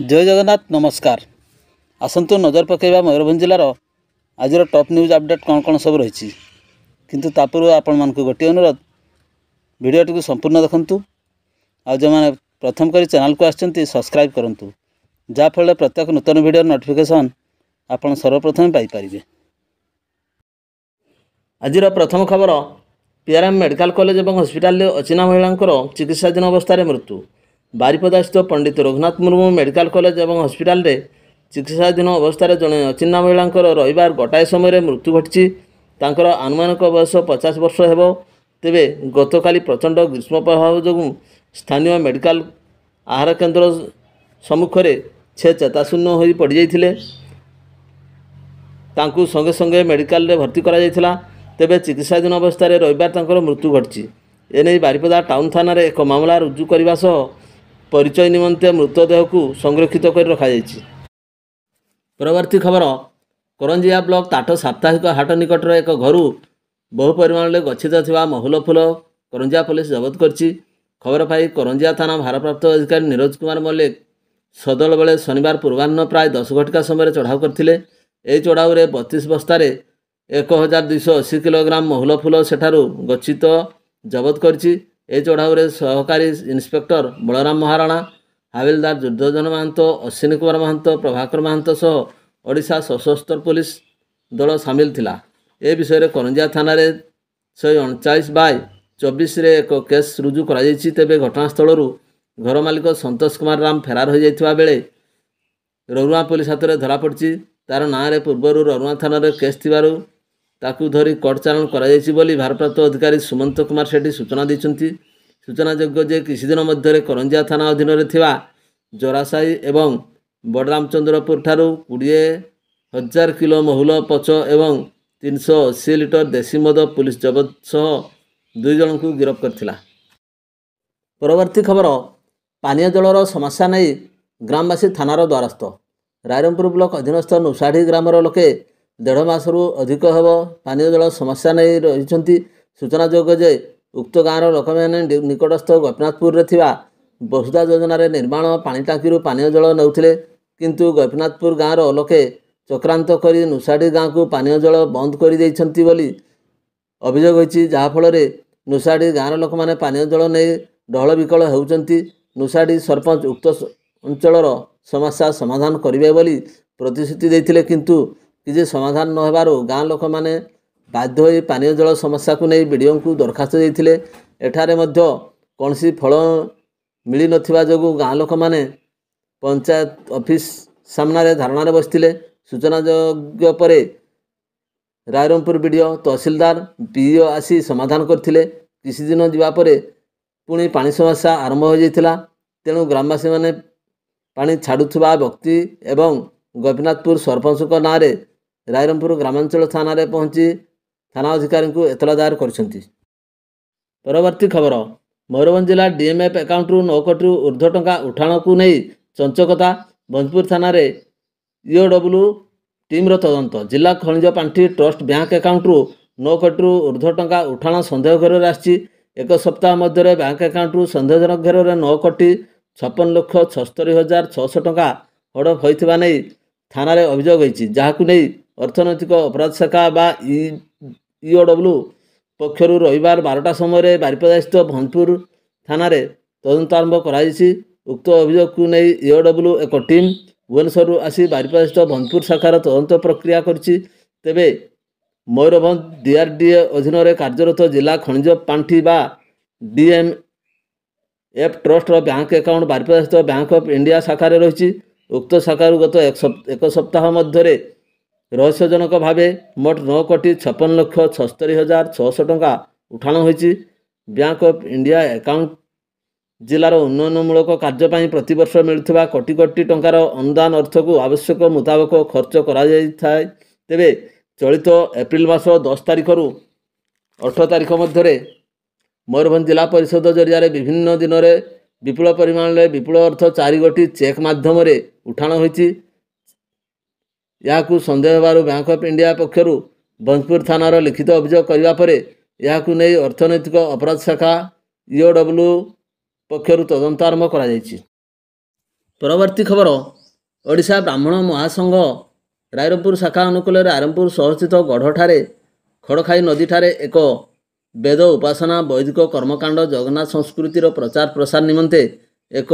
जय जगन्नाथ नमस्कार। आसतु नजर पकेबा मयूरभंज जिलार आज टॉप न्यूज अपडेट कौन कौन सब रही किंतु तापूर्व आपण मानक गोटे अनुरोध वीडियोटी को संपूर्ण देखंतु आ जो मैंने प्रथम करी चैनल को आछंती सब्सक्राइब करंतु जाफल प्रत्येक नूतन वीडियो नोटिफिकेशन आपण सर्वप्रथम पाई परिबे। आज प्रथम खबर पीआरएम मेडिकल कॉलेज और हॉस्पिटल अचिना महिला चिकित्साधीन अवस्था मृत्यु। बारिपदा स्थित पंडित रघुनाथ मुर्मू मेडिकल कॉलेज और हॉस्पिटल चिकित्साधीन अवस्था जड़े अचिन्हा महिला रविवार गोटाए समय मृत्यु घटी। आनुमानिक बयस 50 वर्ष हेब। तेबे गतकाली प्रचंड ग्रीष्म प्रभाव जो स्थानीय मेडिकल आहार केन्द्र सम्मुखें से चेताशून्य हो पड़ जाते संगे संगे मेडिकल भर्ती करा। तेबे चिकित्साधीन अवस्था रविवार मृत्यु घटी। एने बारिपदा टाउन थाना एक मामला रुजु करने सह परिचय निमंते मृतदेह को संरक्षित कर रखा जायछि। परवर्ती खबर करंजिया ब्लॉक ताठ साप्ताहिक हाट निकटर एक घरू बहु परिमाण में गच्छित थिबा महुल फूल करंजिया पुलिस जबत करछि। खबर पाई करंजिया थाना भारप्राप्त अधिकारी नीरज कुमार मल्लिक सदल बेले शनिवार पूर्वाह्न प्राय 10 घटिका समय चढ़ाऊ करथिले। एही चढ़ाऊ रे 32 बस्तारे 1280 किलोग्राम महुल फूल सेठारु गच्छित जबत करछि। ए चढ़ाऊ रे सहकारी इन्स्पेक्टर बलराम महाराणा, हाविलदार दुर्योधन महंत, अश्विनी कुमार महंत, प्रभाकर महंत सह ओडिशा सशस्त्र पुलिस दल सामिल थिला। ए विषय में करंजिया थाना 139/24 रे एक केस रुजु करा जायछि। तेबे घटनास्थल घर मालिक संतोष कुमार राम फेरार हो जाइथिबा बेले ररुआ पुलिस हाथ में धरा पड़छि। तार ना रे पूर्वर ररुआ थाना केस थिबारु ताकू धरी कोर्ट चालाण करा जायछि बोली भारप्राप्त अधिकारी सुमंत कुमार शेट्टी सूचना दैछन्ति। सूचनायोग्य जे किसी दिन मध्य करंजिया थाना अधीन रे थिबा जरासाई एवं बडरामचंद्रपुर ठारू 20,000 किलो महुल पच एवं 380 लिटर देसी मद पुलिस जबत सह 2 जन को गिरफ्त करथिला। परवर्ती खबर पानीय जलर समस्या नहीं ग्रामवासी थानार द्वारस्थ। रायरंगपुर ब्लॉक अधीनस्थ नुसाढ़ी ग्रामर लोके 1.5 मासरू अधिक हेब पानीय जल समस्या नहीं रही। सूचनायोग्य जे उक्त गाँव लोक मैंने निकटस्थ गोपीनाथपुर रे थिबा वसुधा योजन निर्माण पानी टांकी पानीय जल नौथिले किंतु गोपीनाथपुर गाँव लोके चक्रांत करी नुसाढ़ी गाँव को पानीय जल बंद कर देइछन्ति बोली अभियोग होइछि। जहाँफल नुसाढ़ी गाँव लोक मैंने पानीय जल नहीं ढल विकल होउछन्ति। नुसाढ़ी सरपंच उक्त अंचलर समस्या समाधान करिवे बोली प्रतिश्रुति देइथिले किंतु किसी समाधान न होबारु गाँ लोक मैंने बाध्य होई पानीय जल समस्या को नहीं बीडीओ को दरखास्त देइथिले। एठारे मध्य कौनसी फल मिली नथिबा जोगु गाँ लोक मैंने पंचायत ऑफिस सामने धारणा बसथिले। सूचनायोग्य परे रायरंगपुर बीडीओ तहसीलदार पीओ आसी समाधान करथिले। किसी दिन जीवा परे पुणी पानी समस्या आरंभ हो जाइथिला। तेणु ग्रामवासी माने पानी छाड़ुथुबा व्यक्ति एवं गोपीनाथपुर सरपंच नाँ रे रायरंगपुर ग्रामांचल थाना रे पहुंची थाना अधिकारी को एतला दायर करछन्ति। परवर्ती खबर मयूरभंज जिला डीएमएफ अकाउंट 9 कोटी ऊर्ध्व टंका उठाण को नहीं चंचकता। भंजपुर थाना रे ईओडब्ल्यू टीम तदंत। जिला खनिज पांठी ट्रस्ट बैंक अकाउंट 9 कोटी ऊर्ध्व टंका उठाण संदेह घर आछि। एक सप्ताह मध्य बैंक अकाउंट संदेहजनक घर 9 कोटी 56,76,600 टंका हड़प होइथिबा नहीं थाना रे अभियोग होइछि। जाहाकु नहीं अर्थनैतिक अपराध शाखा बा ईओडब्ल्यू पक्षर रविवार 12टा समय बारिपदा स्थित भंजपुर थाना रे तदंत आरंभ कराइछि। उक्त अभियोग को नहीं ईओडब्ल्यू एक टीम भुवनेश्वर आसी बारिपदा स्थित भंजपुर शाखार तदंत प्रक्रिया करछि। तेबे मयूरभंज डीआरडीए अधीन रे कार्यरत जिला खनिज पांठी बा DMF trust bank account Baripada स्थित बैंक ऑफ इंडिया शाखार रही। उक्त शाखार गत एक सप्ताह मध्य रहस्यजनक भावे मोट 9 कोटी 56,76,600 टंका उठाण होइछि। बैंक ऑफ इंडिया अकाउंट जिलार उन्नयनमूलक कार्यपाई प्रतिवर्ष मिलुवा कोटी कोटी टंकार अनुदान अर्थ को आवश्यक मुताबक खर्च करा जाइथाय। तेबे चलित एप्रिल मास 10 तारिख रु 18 तारिख मध्य मयूरभंज जिला परिषद जरिया विभिन्न दिन में विपुल परिमाण में विपुल अर्थ 4 गोटी चेक माध्यम उठाण होइछि। याकू संदेह हेबारु बैंक ऑफ इंडिया पक्षरु भंजपुर थानार लिखित अभियोग करबा परे याकू नै अर्थनैतिक अपराध शाखा ईओडब्ल्यू पक्षरु तदंत आरंभ करा जायछि। परवर्ती खबर ଓଡ଼ିଶା ବ୍ରାହ୍ମଣ ମହାସଂଘ ରାଇରଙ୍ଗପୁର ଶାଖା ଅନୁକୂଳରେ ଆରମ୍ପୁର ସହରସ୍ଥିତ ଗଢ଼ଠାରେ ଖଡ଼ଖାଇ ନଦୀଠାରେ ଏକ ବେଦ ଉପାସନା ବୈଦିକ କର୍ମକାଣ୍ଡ ଜଗନ୍ନାଥ ସଂସ୍କୃତିର ପ୍ରଚାର ପ୍ରସାର ନିମନ୍ତେ ଏକ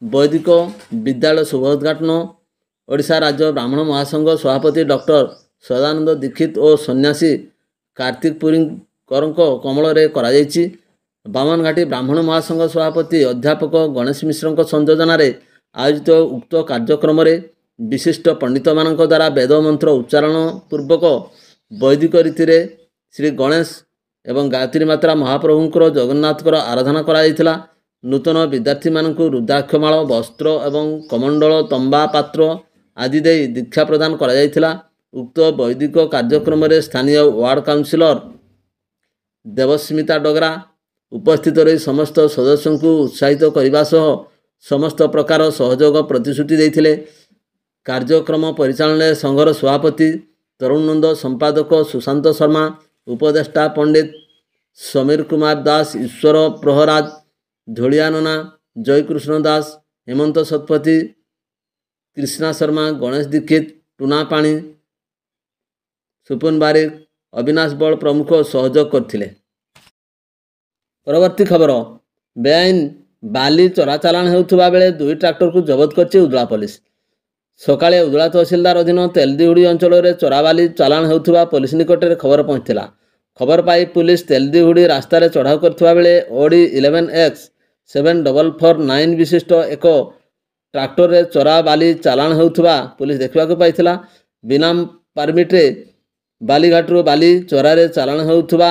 ବୈଦିକ ବିଦ୍ୟାଳୟ ଶୁଭ ଉଦ୍ଘାଟନ ଓଡ଼ିଶା ରାଜ୍ୟ ବ୍ରାହ୍ମଣ ମହାସଂଘ ସଭାପତି ଡକ୍ଟର ସଦାନନ୍ଦ ଦୀକ୍ଷିତ ଓ ସନ୍ନ୍ୟାସୀ କାର୍ତ୍ତିକ ପୁରୀଙ୍କରଙ୍କ କମଳରେ କରାଯାଇଛି। ବାମନଘାଟି ବ୍ରାହ୍ମଣ ମହାସଂଘ ସଭାପତି ଅଧ୍ୟାପକ ଗଣେଶ ମିଶ୍ରଙ୍କ ସଂଯୋଜନାରେ ଆୟୋଜିତ ଉକ୍ତ କାର୍ଯ୍ୟକ୍ରମରେ ବିଶିଷ୍ଟ ପଣ୍ଡିତମାନଙ୍କ ଦ୍ୱାରା ବେଦ ମନ୍ତ୍ର ଉଚ୍ଚାରଣ ପୂର୍ବକ ବୈଦିକ ରୀତିରେ ଶ୍ରୀ ଗଣେଶ ଏବଂ ଗାୟତ୍ରୀ ମାତ୍ରା ମହାପ୍ରଭୁଙ୍କର ଜଗନ୍ନାଥଙ୍କର ଆରାଧନା କରାଯାଇଥିଲା। ନୂତନ ବିଦ୍ୟାର୍ଥୀମାନଙ୍କୁ ରୁଦ୍ରାକ୍ଷମାଳ ବସ୍ତ୍ର ଏବଂ କମଣ୍ଡଳ ତମ୍ବା ପାତ୍ର ଆଦି ଦେଇ ଦୀକ୍ଷା ପ୍ରଦାନ କରାଯାଇଥିଲା। ଉକ୍ତ ବୈଦିକ କାର୍ଯ୍ୟକ୍ରମରେ ସ୍ଥାନୀୟ ୱାର୍ଡ କାଉନସିଲର ଦେବସ୍ମିତା ଡଗରା ଉପସ୍ଥିତ ରହି ସମସ୍ତ ସଦସ୍ୟଙ୍କୁ ଉତ୍ସାହିତ କରିବା ସହ ସମସ୍ତ ପ୍ରକାର ସହଯୋଗ ପ୍ରତିଶ୍ରୁତି ଦେଇଥିଲେ। କାର୍ଯ୍ୟକ୍ରମ ପରିଚାଳନାରେ ସଂଘର ସଭାପତି ତରୁଣ ନନ୍ଦ, ସମ୍ପାଦକ ସୁଶାନ୍ତ ଶର୍ମା, ଉପଦେଷ୍ଟା ପଣ୍ଡିତ ସମୀର କୁମାର ଦାସ, ଈଶ୍ୱର ପ୍ରହରାଜ, ଧୂଳିଆ ନନା, ଜୟକୃଷ୍ଣ ଦାସ, ହେମନ୍ତ ଶତପଥୀ, କୃଷ୍ଣା ଶର୍ମା, ଗଣେଶ ଦୀକ୍ଷିତ, ଟୁନା ପାଣି, ସୁପୁନ ବାରିକ, ଅବିନାଶ ବଳ ପ୍ରମୁଖ ସହଯୋଗ କରିଥିଲେ। ପରବର୍ତ୍ତୀ ଖବର, ବେଆଇନ ବାଲି ଚୋରାଚାଲାଣ ହେଉଥିବା ବେଳେ 2 ଟ୍ରାକ୍ଟରକୁ ଜବତ କରିଛି ଉଦଳା ପୋଲିସ। ସକାଳେ ଉଦଳା ତହସିଲଦାର ଅଧୀନ ତେଲଦିହୁଡ଼ି ଅଞ୍ଚଳରେ ଚୋରାବାଲି ଚାଲାଣ ହେଉଥିବା ପୋଲିସ ନିକଟରେ ଖବର ପହଞ୍ଚିଥିଲା। ଖବର ପାଇ ପୁଲିସ ତେଲଦିହୁଡ଼ି ରାସ୍ତାରେ ଚଢ଼ାଉ କରୁଥିବା ବେଳେ ଅଡି 11X 7449 ବିଶିଷ୍ଟ ଏକ ଟ୍ରାକ୍ଟରରେ ଚୋରା ବାଲି ଚାଲାଣ ହେଉଥିବା ପୁଲିସ ଦେଖିବାକୁ ପାଇଥିଲା। ବିନା ପାରମିଟରେ ବାଲିଘାଟରୁ ବାଲି ଚୋରାରେ ଚାଲାଣ ହେଉଥିବା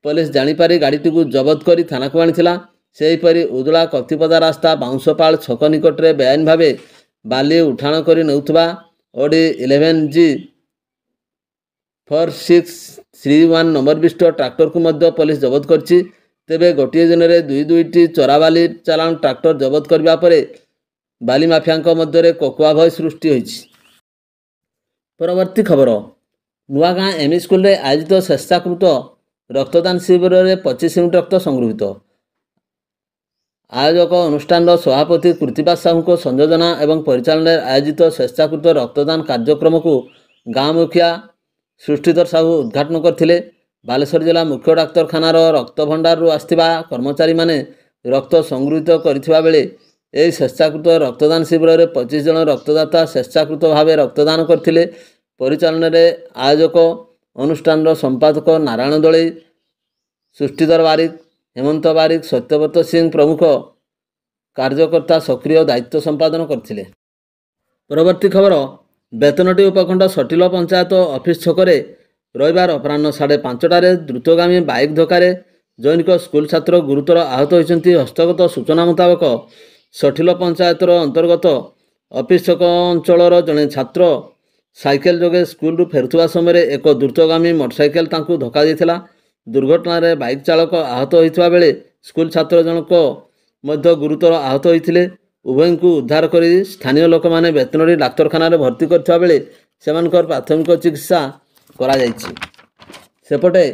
ପୋଲିସ ଜାଣିପାରି ଗାଡ଼ିଟିକୁ ଜବତ କରି ଥାନାକୁ ଆଣିଥିଲା। ସେହିପରି ଉଦଳା କପ୍ତିପଦା ରାସ୍ତା ବାଉଁଶପାଳ ଛକ ନିକଟରେ ବେଆଇନ ଭାବେ ବାଲି ଉଠାଣ କରି ନେଉଥିବା ଅଡି 11G 4631 ନମ୍ବର ବିଶିଷ୍ଟ ଟ୍ରାକ୍ଟରକୁ ମଧ୍ୟ ପୋଲିସ ଜବତ କରିଛି। ତେବେ ଗୋଟିଏ ଦିନରେ 2ଟି ଚୋରାବାଲି ଚାଲାଣ ଟ୍ରାକ୍ଟର ଜବତ କରିବା ପରେ ବାଲି ମାଫିଆଙ୍କ ମଧ୍ୟରେ କୋକୁଆ ଭୟ ସୃଷ୍ଟି ହୋଇଛି। ପରବର୍ତ୍ତୀ ଖବର, ନୂଆଗାଁ ଏମଇ ସ୍କୁଲରେ ଆୟୋଜିତ ସ୍ୱେଚ୍ଛାକୃତ ରକ୍ତଦାନ ଶିବିରରେ 25 ୟୁନିଟ୍ ରକ୍ତ ସଂଗୃହୀତ। ଆୟୋଜକ ଅନୁଷ୍ଠାନର ସଭାପତି କୃତିବାସ ସାହୁଙ୍କ ସଂଯୋଜନା ଏବଂ ପରିଚାଳନାରେ ଆୟୋଜିତ ସ୍ୱେଚ୍ଛାକୃତ ରକ୍ତଦାନ କାର୍ଯ୍ୟକ୍ରମକୁ ଗାଁ ମୁଖିଆ ସୃଷ୍ଟିଧର ସାହୁ ଉଦ୍ଘାଟନ କରିଥିଲେ। ବାଲେଶ୍ୱର ଜିଲ୍ଲା ମୁଖ୍ୟ ଡାକ୍ତରଖାନାର ରକ୍ତ ଭଣ୍ଡାରରୁ ଆସିଥିବା କର୍ମଚାରୀମାନେ ରକ୍ତ ସଂଗୃହୀତ କରିଥିବା ବେଳେ ଏହି ସ୍ୱେଚ୍ଛାକୃତ ରକ୍ତଦାନ ଶିବିରରେ 25 ଜଣ ରକ୍ତଦାତା ସ୍ୱେଚ୍ଛାକୃତ ଭାବେ ରକ୍ତଦାନ କରିଥିଲେ। ପରିଚାଳନାରେ ଆୟୋଜକ ଅନୁଷ୍ଠାନର ସମ୍ପାଦକ ନାରାୟଣ ଦଳେଇ, ସୃଷ୍ଟିଧର ବାରିକ, ହେମନ୍ତ ବାରିକ, ସତ୍ୟବ୍ରତ ସିଂ ପ୍ରମୁଖ କାର୍ଯ୍ୟକର୍ତ୍ତା ସକ୍ରିୟ ଦାୟିତ୍ୱ ସମ୍ପାଦନ କରିଥିଲେ। ପରବର୍ତ୍ତୀ ଖବର, ବେତନଟୀ ଉପଖଣ୍ଡ ସଟିଲ ପଞ୍ଚାୟତ ଅଫିସ ଛକରେ ରବିବାର ଅପରାହ୍ନ 5:30ଟାରେ ଦ୍ରୁତଗାମୀ ବାଇକ୍ ଧକ୍କାରେ ଜୈନିକ ସ୍କୁଲ ଛାତ୍ର ଗୁରୁତର ଆହତ ହୋଇଛନ୍ତି। ହସ୍ତଗତ ସୂଚନା ମୁତାବକ ସଟିଲ ପଞ୍ଚାୟତର ଅନ୍ତର୍ଗତ ଅଫିସ ଛକ ଅଞ୍ଚଳର ଜଣେ ଛାତ୍ର ସାଇକେଲ ଯୋଗେ ସ୍କୁଲରୁ ଫେରୁଥିବା ସମୟରେ ଏକ ଦ୍ରୁତଗାମୀ ମୋଟରସାଇକେଲ ତାଙ୍କୁ ଧକ୍କା ଦେଇଥିଲା। ଦୁର୍ଘଟଣାରେ ବାଇକ୍ ଚାଳକ ଆହତ ହୋଇଥିବା ବେଳେ ସ୍କୁଲ ଛାତ୍ର ଜଣକ ମଧ୍ୟ ଗୁରୁତର ଆହତ ହୋଇଥିଲେ। ଉଭୟଙ୍କୁ ଉଦ୍ଧାର କରି ସ୍ଥାନୀୟ ଲୋକମାନେ ବେତନଟୀ ଡାକ୍ତରଖାନାରେ ଭର୍ତ୍ତି କରିଥିବା ବେଳେ ସେମାନଙ୍କର ପ୍ରାଥମିକ ଚିକିତ୍ସା କରାଯାଇଛି। ସେପଟେ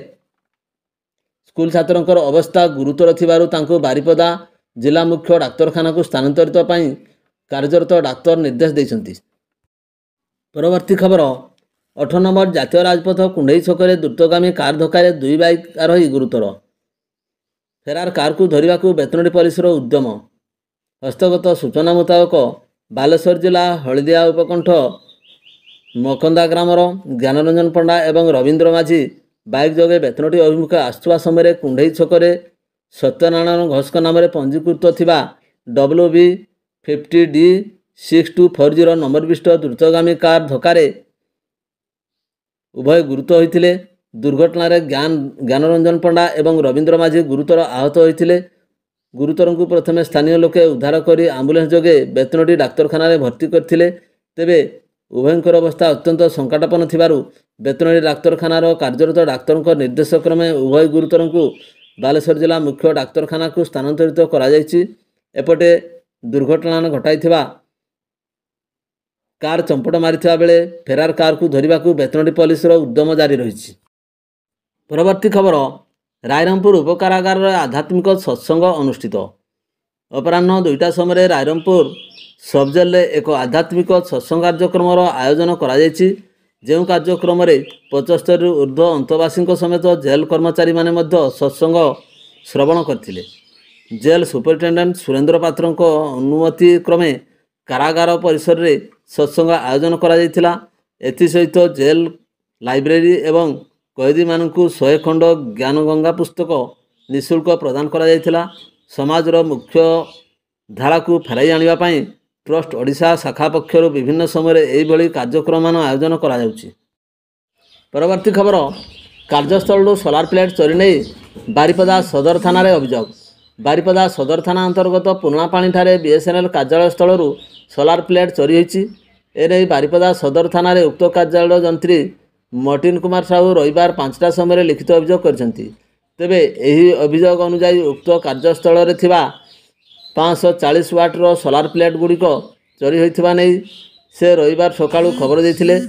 ସ୍କୁଲ ଛାତ୍ରଙ୍କର ଅବସ୍ଥା ଗୁରୁତର ଥିବାରୁ ତାଙ୍କୁ ବାରିପଦା ଜିଲ୍ଲା ମୁଖ୍ୟ ଡାକ୍ତରଖାନାକୁ ସ୍ଥାନାନ୍ତରିତ ପାଇଁ କାର୍ଯ୍ୟରତ ଡାକ୍ତର ନିର୍ଦ୍ଦେଶ ଦେଇଛନ୍ତି। ପରବର୍ତ୍ତୀ ଖବର, 8 ନମ୍ବର ଜାତୀୟ ରାଜପଥ କୁଣ୍ଡେଇ ଛକରେ ଦ୍ରୁତଗାମୀ କାର ଧକ୍କାରେ 2 ବାଇକ୍ ଆରୋହୀ ଗୁରୁତର। ଫେରାର କାରକୁ ଧରିବାକୁ ବେତନଟୀ ପୋଲିସର ଉଦ୍ୟମ। ହସ୍ତଗତ ସୂଚନା ମୁତାବକ ବାଲେଶ୍ୱର ଜିଲ୍ଲା ହଳଦିଆ ଉପକଣ୍ଠ ମକନ୍ଦା ଗ୍ରାମର ଜ୍ଞାନରଞ୍ଜନ ପଣ୍ଡା ଏବଂ ରବୀନ୍ଦ୍ର ମାଝୀ ବାଇକ୍ ଯୋଗେ ବେତନଟୀ ଅଭିମୁଖେ ଆସୁଥିବା ସମୟରେ କୁଣ୍ଡେଇ ଛକରେ ସତ୍ୟନାରାୟଣ ଘୋଷଙ୍କ ନାମରେ ପଞ୍ଜୀକୃତ ଥିବା WB50D 6240 ନମ୍ବର ବିଶିଷ୍ଟ ଦ୍ରୁତଗାମୀ କାର ଧକ୍କାରେ ଉଭୟ ଗୁରୁତର ହୋଇଥିଲେ। ଦୁର୍ଘଟଣାରେ ଜ୍ଞାନରଞ୍ଜନ ପଣ୍ଡା ଏବଂ ରବୀନ୍ଦ୍ର ମାଝୀ ଗୁରୁତର ଆହତ ହୋଇଥିଲେ। ଗୁରୁତରଙ୍କୁ ପ୍ରଥମେ ସ୍ଥାନୀୟ ଲୋକେ ଉଦ୍ଧାର କରି ଆମ୍ବୁଲାନ୍ସ ଯୋଗେ ବେତନଟୀ ଡାକ୍ତରଖାନାରେ ଭର୍ତ୍ତି କରିଥିଲେ। ତେବେ ଉଭୟଙ୍କର ଅବସ୍ଥା ଅତ୍ୟନ୍ତ ସଙ୍କଟାପନ୍ନ ଥିବାରୁ ବେତନଟୀ ଡାକ୍ତରଖାନାର କାର୍ଯ୍ୟରତ ଡାକ୍ତରଙ୍କ ନିର୍ଦ୍ଦେଶ କ୍ରମେ ଉଭୟ ଗୁରୁତରଙ୍କୁ ବାଲେଶ୍ୱର ଜିଲ୍ଲା ମୁଖ୍ୟ ଡାକ୍ତରଖାନାକୁ ସ୍ଥାନାନ୍ତରିତ କରାଯାଇଛି। ଏପଟେ ଦୁର୍ଘଟଣା ଘଟାଇଥିବା କାର ଚମ୍ପଟ ମାରିଥିବା ବେଳେ ଫେରାର କାରକୁ ଧରିବାକୁ ବେତନଟୀ ପୋଲିସର ଉଦ୍ୟମ ଜାରି ରହିଛି। ପରବର୍ତ୍ତୀ ଖବର, ରାଇରଙ୍ଗପୁର ଉପକାରାଗାରରେ ଆଧ୍ୟାତ୍ମିକ ସତ୍ସଙ୍ଗ ଅନୁଷ୍ଠିତ। अपराह्न 2टा समय रायरंगपुर सब जेल एक आध्यात्मिक सत्संग कार्यक्रम आयोजन करा जो कार्यक्रम 75 ऊर्ध्व अंतवासी समेत जेल कर्मचारी माने सत्संग श्रवण करथिले। जेल सुपरिटेडेंट सुरेंद्र पात्र अनुमति क्रमे कारागार परिसर में सत्संग आयोजन करा जायथिला। एथि सहित जेल लाइब्रेरी एवं कैदी मानकु 100 खंड ज्ञान गंगा पुस्तक निःशुल्क प्रदान करा जायथिला। समाजर मुख्य धारा को फेराई आनिबा पई ट्रस्ट ओडिशा शाखा पक्षर विभिन्न समय यही कार्यक्रम आयोजन करा जाउची। परवर्ती खबर कार्यस्थल सोलार प्लेट चोरी नहीं बारिपदा सदर थाना अभियोग। बारिपदा सदर थाना अंतर्गत पुराणापाणी ठारे बीएसएनएल कार्यालय स्थल सोलार प्लेट चोरी होईची। एने बारिपदा सदर थाना उक्त कार्यालय जंत्री मर्टिन कुमार साहू रविवार 5टा समय लिखित अभियोग करछंती। तेबे एही अभियोग अनुसार उक्त कार्यस्थल रे थिबा 540 वाटर सोलार प्लेट गुड़िक चोरी होइथिबा नै से रविवार सकाळु खबर देथिले।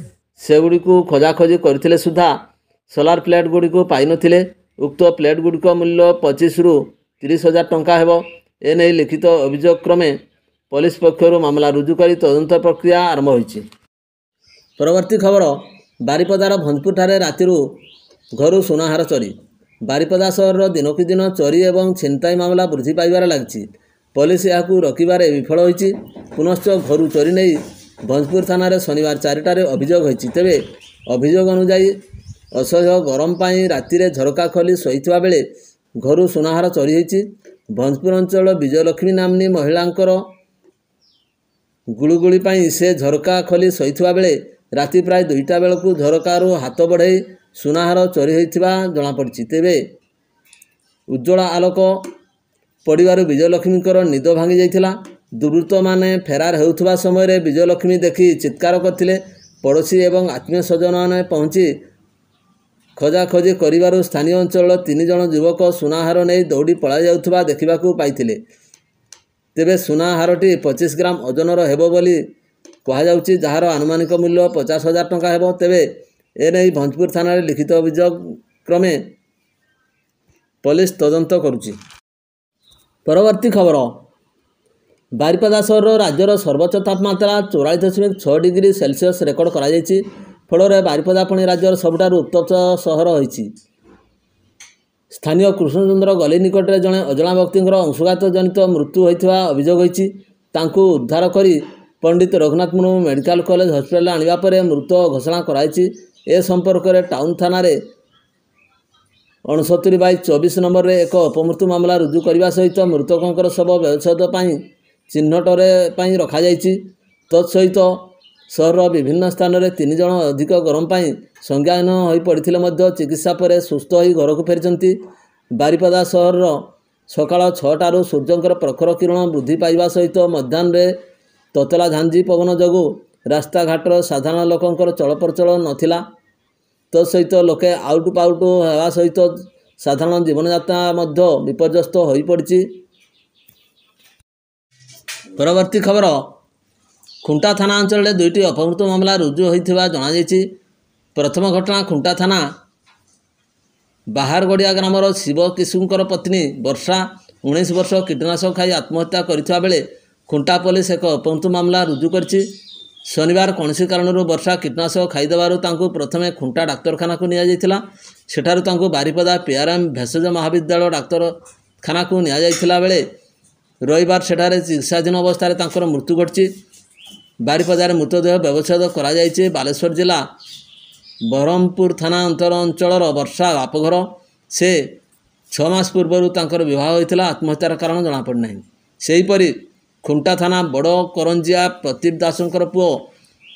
सेगुड़िक खोजाखोजी करथिले सुधा सोलार प्लेट गुड़िक पाई नथिले। उक्त प्लेट गुड़िक मूल्य 25 रु 30 हजार टंका हेबो। एने लिखित अभियोग क्रमे पुलिस पक्षर मामला रुजु करी तदंत प्रक्रिया आरंभ होईची। परवर्ती खबर बारिपदार भंजपुर ठारे रातिरु घरु सुनाहार चोरी। बारिपदा सहर दिनकु दिन चोरी एवं छिनताई मामला वृद्धि पाइबार लागिछि। पुलिस याकू रखिबारे विफल होईछि। पुनश्च घरु चोरी नहीं भंजपुर थाना शनिवार 4टारे अभियोग होईछि। तेबे अभियोग अनुसार असह्य गरम पाई रातिरे झरका खोली शोइथिबा बेले घरु सुनाहार चोरी होईछि। भंजपुर अंचल विजयलक्ष्मी नामनी महिलांकर गुळुगुळी पाई से झरका खोली शोइथिबा बेले राति प्राय 2टा बेलकु झरकारु हाथ बढ़ाई सुनाहार चोरी होइथिबा जणा पड़छि। तेबे उज्ज्वला आलोक पड़िबारु विजयलक्ष्मीकर निद भांगी जाइथिला। दुर्वृत्त माने फेरार हेउथबा समय विजयलक्ष्मी देखि चित्कार करथिले। पड़ोशी एवं आत्मीय स्वजन माने पहुंची खोजाखोजी करिबारु स्थानीय अंचल 3 जण युवक सुनाहार नहीं दौड़ी पळा जाउथबा देखिबाकू पाइथिले। तेबे सुनाहारटी 25 ग्राम ओजनर हेबो बोली कहा जाउची, जहार आनुमानिक मूल्य 50 हजार टंका हेबो। तेबे एने भंजपुर थाना लिखित अभियोग क्रमे पुलिस तदंत करुची। परवर्ती खबर बारिपदा सहर राज्यर सर्वोच्च तापमात्रा 44.6 डिग्री सेल्सियस रेकर्ड करा जायछि। फल बारिपदा पुणी राज्यर सबुठारु उत्तप्त सहर होईछि। स्थानीय कृष्णचंद्र गली निकट में जड़े अजणा व्यक्ति अंशुघात जनित मृत्यु होइथिबा अभियोग होईछि। तांकु उद्धार करी Pandit Raghunath Murmu medical college hospital आनिबा परे मृत घोषणा कराइछि। ए संपर्क में टाउन थाना 69/24 नंबर रे एक अपमृत्यु मामला रुजु करने सहित मृतकों शव व्यवच्छेद चिन्हटरे रखा जाइछि। तत्सहित सहर विभिन्न स्थान में 3 जण अधिक गरम पाई संज्ञान हो पड़ते चिकित्सा पर सुस्थ हो घर को फेरिचंती। बारिपदा सहर सकाळ 6टारू सूर्यंकर प्रखर किरण वृद्धि पाइबा सहित मध्याह्न ततला झांझी पवन जोगु रास्ताघाटर साधारण लोकंकर चलप्रचल नथिला। तत्सहित लोके आउट पाउट होगा सहित साधारण जीवन यात्रा मध्य विपर्यस्त हो पड़ी। परवर्ती खबर खुंटा थाना अंचल 2टी अपमृत्यु मामला रुजु होइथिबा जणा जायछि। प्रथम घटना खुंटा थाना बाहारगड़िया ग्रामर शिव किशुंकर पत्नी वर्षा 19 वर्ष कीटनाशक खाई आत्महत्या करथिबा बेले खुंटा पुलिस एक अपमृत्यु मामला रुजु करछि। शनिवार कौनसी कारणरू वर्षा कीटनाशक खाईदेबारु तांको प्रथमे खुंटा डाक्तरखाना को निया जायथिला। सेठारु तांको बारिपदा पीआरएम भेषज महाविद्यालय डाक्तरखाना को निया जायथिला बेले रविवार सेठारे चिकित्साधीन अवस्था तांकर मृत्यु घटछि। बारिपदार मृतदेह व्यवच्छेद करा जायछि। बालेश्वर जिला बरहमपुर थाना अंतर अंचलर वर्षा बापघर से 6 मास पूर्व तांकर विवाह होइथिला। आत्महत्यार कारण जणा पड़ नाही। सेहीपरि खुंटा थाना बड़ करंजिया प्रदीप दासंकर पुओ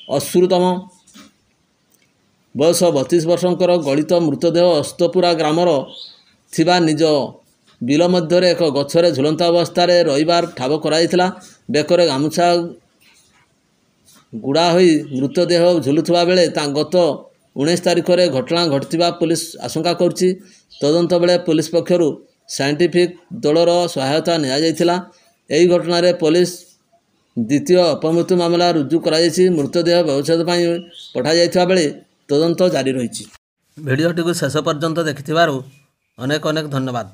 अश्रुतम बयस 32 वर्षंकर गलित मृतदेह अस्तपुरा ग्रामर थिबा निज बिल मध्य एक गछरे झुलंता अवस्था रविवार ठाब कराइथिला। बेकरे गामुछा गुड़ा होई मृतदेह झुलुथबा बेले गत 19 तारिख में घटना घटिथिबा पुलिस आशंका करछि। तदंत बेले पुलिस पक्षरु साइंटिफिक दलर सहायता निया जायथिला। एही घटना रे पुलिस द्वितीय अपमृत्यु मामला रुजु कराଯାଇଛି। मृतदेह व्यवच्छेद ପାଇଁ पठा जायथिबा बेले तदंत जारी रहिछि। भिडियोटी को शेष पर्यंत देखिथिबारु अनेक अनेक धन्यवाद।